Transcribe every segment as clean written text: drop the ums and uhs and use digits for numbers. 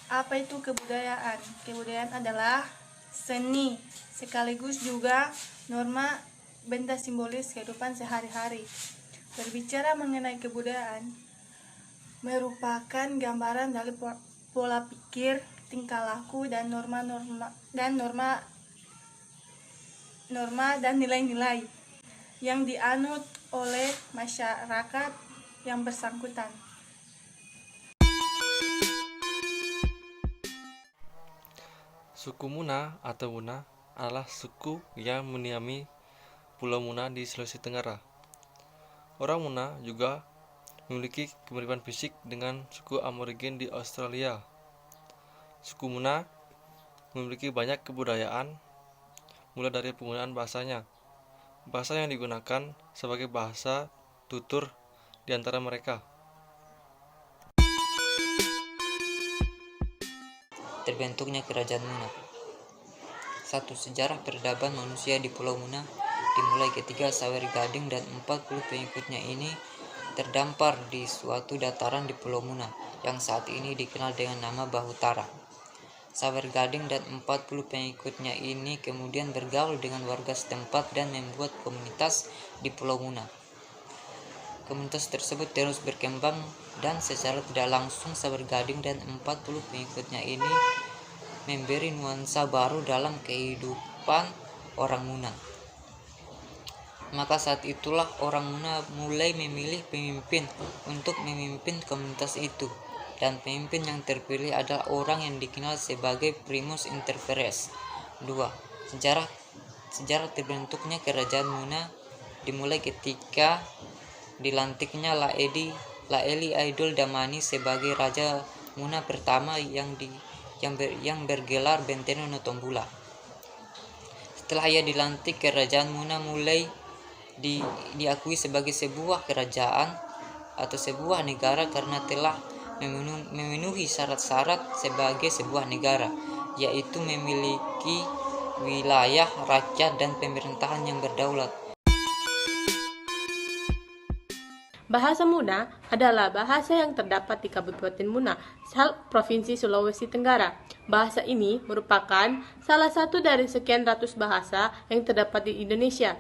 Apa itu kebudayaan? Kebudayaan adalah seni sekaligus juga norma benda simbolis kehidupan sehari-hari. Berbicara mengenai kebudayaan merupakan gambaran dari pola pikir, tingkah laku dan norma dan nilai-nilai yang dianut oleh masyarakat yang bersangkutan. Suku Muna atau Muna adalah suku yang mendiami Pulau Muna di Sulawesi Tenggara. Orang Muna juga memiliki kemiripan fisik dengan suku Aborigin di Australia. Suku Muna memiliki banyak kebudayaan, mulai dari penggunaan bahasanya. Bahasa yang digunakan sebagai bahasa tutur di antara mereka. Terbentuknya Kerajaan Muna. 1. Sejarah peradaban manusia di Pulau Muna dimulai ketika Sawer Gading dan 40 pengikutnya ini terdampar di suatu dataran di Pulau Muna yang saat ini dikenal dengan nama Bahutara. Sawer Gading dan 40 pengikutnya ini kemudian bergaul dengan warga setempat dan membuat komunitas di Pulau Muna. Komunitas tersebut terus berkembang dan secara tidak langsung Sawer Gading dan 40 pengikutnya ini memberi nuansa baru dalam kehidupan orang Muna. Maka saat itulah orang Muna mulai memilih pemimpin untuk memimpin komunitas itu, dan pemimpin yang terpilih adalah orang yang dikenal sebagai primus inter pares. 2. Sejarah terbentuknya Kerajaan Muna dimulai ketika dilantiknya Laeli Aidul Damani sebagai Raja Muna pertama yang bergelar Benteno Notombula. Setelah ia dilantik, Kerajaan Muna mulai diakui sebagai sebuah kerajaan atau sebuah negara karena telah memenuhi syarat-syarat sebagai sebuah negara, yaitu memiliki wilayah, rakyat, dan pemerintahan yang berdaulat. Bahasa Muna adalah bahasa yang terdapat di Kabupaten Muna, Provinsi Sulawesi Tenggara. Bahasa ini merupakan salah satu dari sekian ratus bahasa yang terdapat di Indonesia,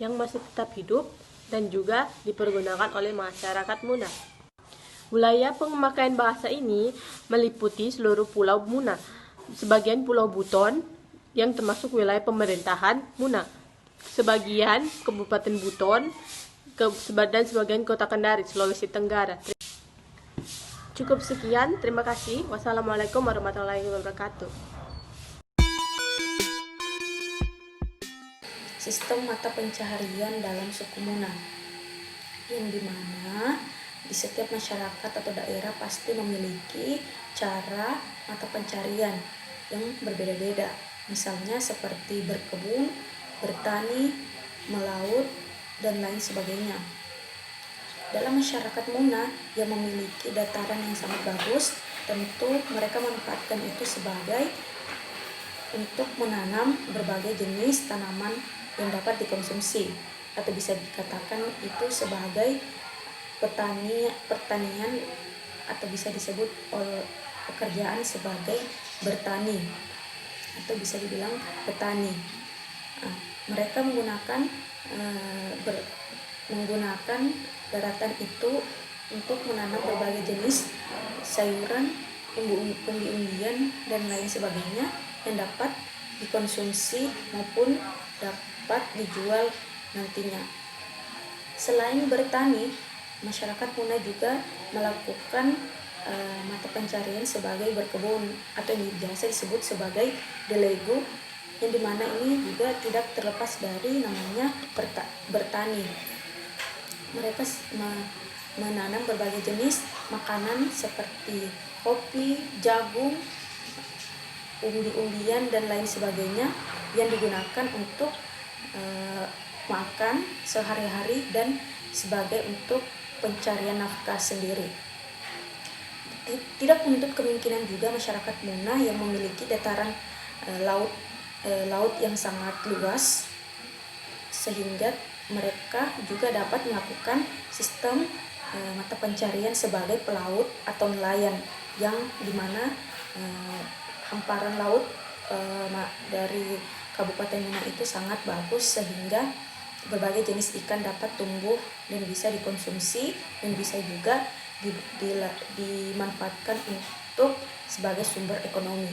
yang masih tetap hidup dan juga dipergunakan oleh masyarakat Muna. Wilayah pemakaian bahasa ini meliputi seluruh Pulau Muna, sebagian Pulau Buton yang termasuk wilayah pemerintahan Muna, sebagian Kabupaten Buton, dan sebagian Kota Kendari, Sulawesi Tenggara. Cukup sekian, terima kasih. Wassalamualaikum warahmatullahi wabarakatuh. Sistem mata pencaharian dalam suku Muna, yang dimana di setiap masyarakat atau daerah pasti memiliki cara mata pencarian yang berbeda-beda. Misalnya seperti berkebun, bertani, melaut, dan lain sebagainya. Dalam masyarakat Muna yang memiliki dataran yang sangat bagus, tentu mereka memanfaatkan itu sebagai untuk menanam berbagai jenis tanaman yang dapat dikonsumsi, atau bisa dikatakan itu sebagai pertanian, atau bisa disebut pekerjaan sebagai bertani, atau bisa dibilang petani. Mereka menggunakan daratan itu untuk menanam berbagai jenis sayuran, umbi-umbian, dan lain sebagainya yang dapat dikonsumsi maupun dapat dijual nantinya. Selain bertani, masyarakat Muna juga melakukan mata pencarian sebagai berkebun, atau yang biasa disebut sebagai delegu, yang dimana ini juga tidak terlepas dari namanya bertani. Mereka menanam berbagai jenis makanan seperti kopi, jagung, umbi-umbian, dan lain sebagainya yang digunakan untuk makan sehari-hari dan sebagai untuk pencarian nafkah sendiri. Tidak menutup kemungkinan juga masyarakat Muna yang memiliki dataran laut yang sangat luas, sehingga mereka juga dapat melakukan sistem mata pencarian sebagai pelaut atau nelayan. yang dimana hamparan laut dari Kabupaten Muna itu sangat bagus sehingga berbagai jenis ikan dapat tumbuh dan bisa dikonsumsi dan bisa juga dimanfaatkan untuk sebagai sumber ekonomi.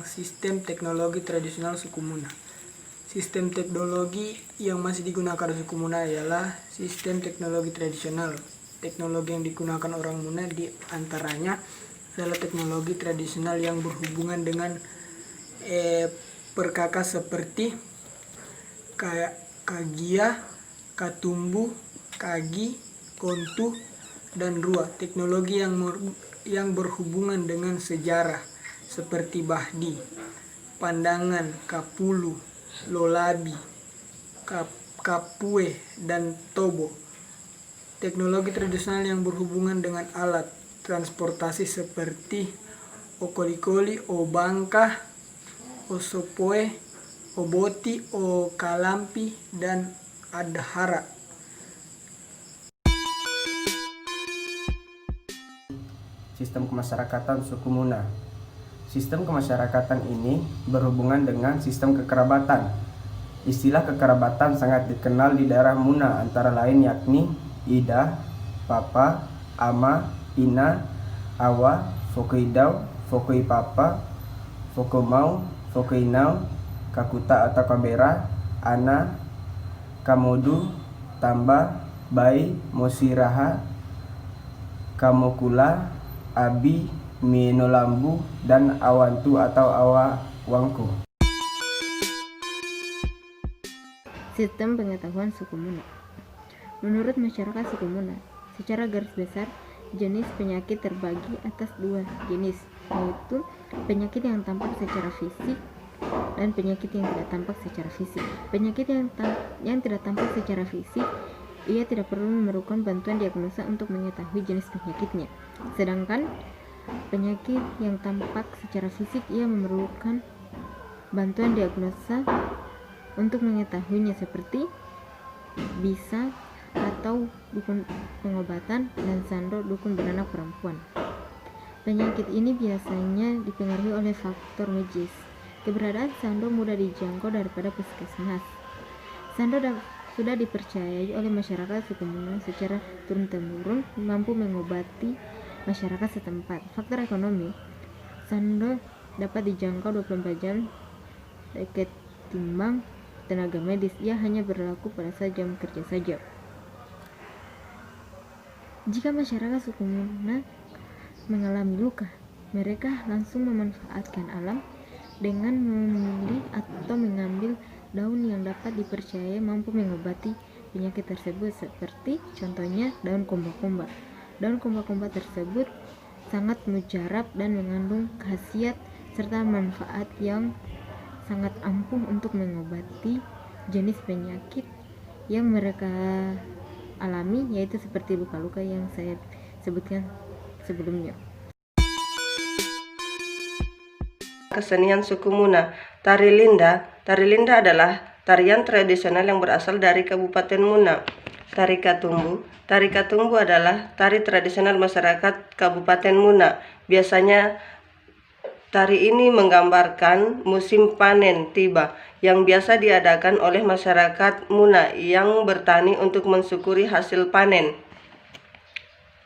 Sistem teknologi tradisional suku Muna. Sistem teknologi yang masih digunakan suku Muna ialah sistem teknologi tradisional. Teknologi yang digunakan orang Muna di antaranya adalah teknologi tradisional yang berhubungan dengan perkakas seperti kagia, katumbu, kagi, kontu, dan rua. Teknologi yang berhubungan dengan sejarah seperti bahdi, pandangan, kapulu, lolabi, kapue, dan tobo. Teknologi tradisional yang berhubungan dengan alat transportasi seperti okolikoli, obangka, osopoe, oboti, okalampi, dan adhara. Sistem kemasyarakatan suku Muna. Sistem kemasyarakatan ini berhubungan dengan sistem kekerabatan. Istilah kekerabatan sangat dikenal di daerah Muna, antara lain yakni ida, papa, ama, ina, awa, fokoidau, fokoipapa, fokomau, fokoinau, kakuta atau kabera, ana, kamodu, tamba, bai, mosiraha, kamokula, abi, minolambu, dan awantu atau awawangku. Sistem pengetahuan suku Muna. Menurut masyarakat suku Muna, secara garis besar, jenis penyakit terbagi atas dua jenis, yaitu penyakit yang tampak secara fisik dan penyakit yang tidak tampak secara fisik. Penyakit yang tidak tampak secara fisik, ia tidak perlu memerlukan bantuan diagnosa untuk mengetahui jenis penyakitnya. Sedangkan penyakit yang tampak secara fisik, ia memerlukan bantuan diagnosa untuk mengetahuinya, seperti bisa atau dukun pengobatan dan sando dukun beranak perempuan. Penyakit ini biasanya dipengaruhi oleh faktor medis. Keberadaan sando mudah dijangkau daripada puskesmas. Sando sudah dipercayai oleh masyarakat suku Muna secara turun-temurun mampu mengobati masyarakat setempat. Faktor ekonomi. Sando dapat dijangkau 24 jam ketimbang tenaga medis. Ia hanya berlaku pada saat jam kerja saja. Jika masyarakat suku Muna mengalami luka, mereka langsung memanfaatkan alam dengan memilih atau mengambil daun yang dapat dipercaya mampu mengobati penyakit tersebut, seperti contohnya daun komba-komba. Daun komba-komba tersebut sangat mujarab dan mengandung khasiat serta manfaat yang sangat ampuh untuk mengobati jenis penyakit yang mereka alami, yaitu seperti luka-luka yang saya sebutkan sebelumnya. Kesenian suku Muna. Tari Linda. Tari Linda adalah tarian tradisional yang berasal dari Kabupaten Muna. Tari Katumbu. Tari Katumbu adalah tari tradisional masyarakat Kabupaten Muna. Biasanya tari ini menggambarkan musim panen tiba yang biasa diadakan oleh masyarakat Muna yang bertani untuk mensyukuri hasil panen.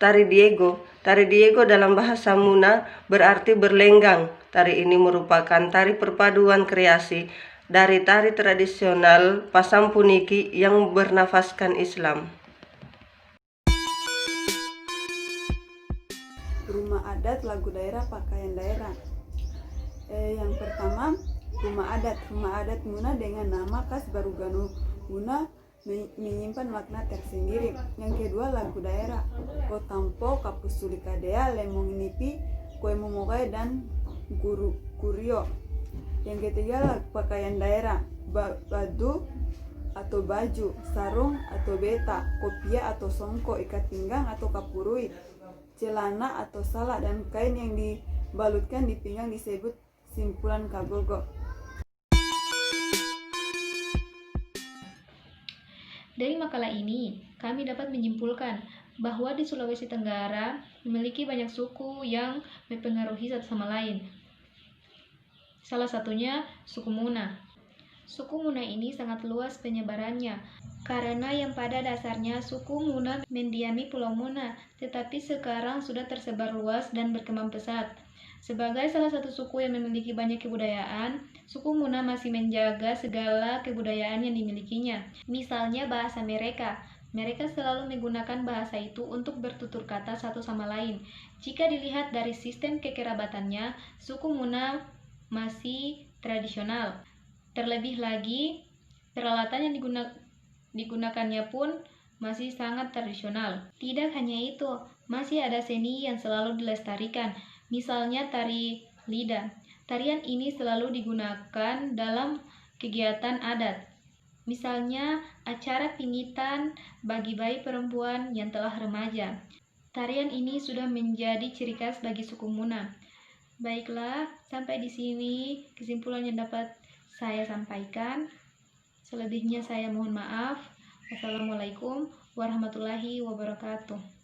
Tari Diego. Tari Diego dalam bahasa Muna berarti berlenggang. Tari ini merupakan tari perpaduan kreasi dari tari tradisional Pasampuniki yang bernafaskan Islam. Rumah adat, lagu daerah, pakaian daerah. Yang pertama, rumah adat. Rumah adat Muna dengan nama khas Barugano Muna menyimpan makna tersendiri. Yang kedua, lagu daerah. Kotampo, Kapusulikadea, Lemong Nipi, Kue Momogai, dan Kurio. Yang ketiga, pakaian daerah. Badu atau baju, sarung atau beta, kopia atau songko, ikat pinggang atau kapurui, celana atau salak, dan kain yang dibalutkan di pinggang disebut simpulan kagogo. Dari makalah ini, kami dapat menyimpulkan bahwa di Sulawesi Tenggara memiliki banyak suku yang mempengaruhi satu sama lain. Salah satunya suku Muna. Suku Muna ini sangat luas penyebarannya, karena yang pada dasarnya suku Muna mendiami Pulau Muna, tetapi sekarang sudah tersebar luas dan berkembang pesat. Sebagai salah satu suku yang memiliki banyak kebudayaan, suku Muna masih menjaga segala kebudayaan yang dimilikinya. Misalnya bahasa mereka. Mereka selalu menggunakan bahasa itu untuk bertutur kata satu sama lain. Jika dilihat dari sistem kekerabatannya, suku Muna masih tradisional. Terlebih lagi, peralatan yang digunakannya pun masih sangat tradisional. Tidak hanya itu, masih ada seni yang selalu dilestarikan, misalnya tari lidah. Tarian ini selalu digunakan dalam kegiatan adat, misalnya acara pingitan bagi bayi perempuan yang telah remaja. Tarian ini sudah menjadi ciri khas bagi suku Muna. Baiklah, sampai di sini kesimpulan yang dapat saya sampaikan. Selebihnya saya mohon maaf. Wassalamualaikum warahmatullahi wabarakatuh.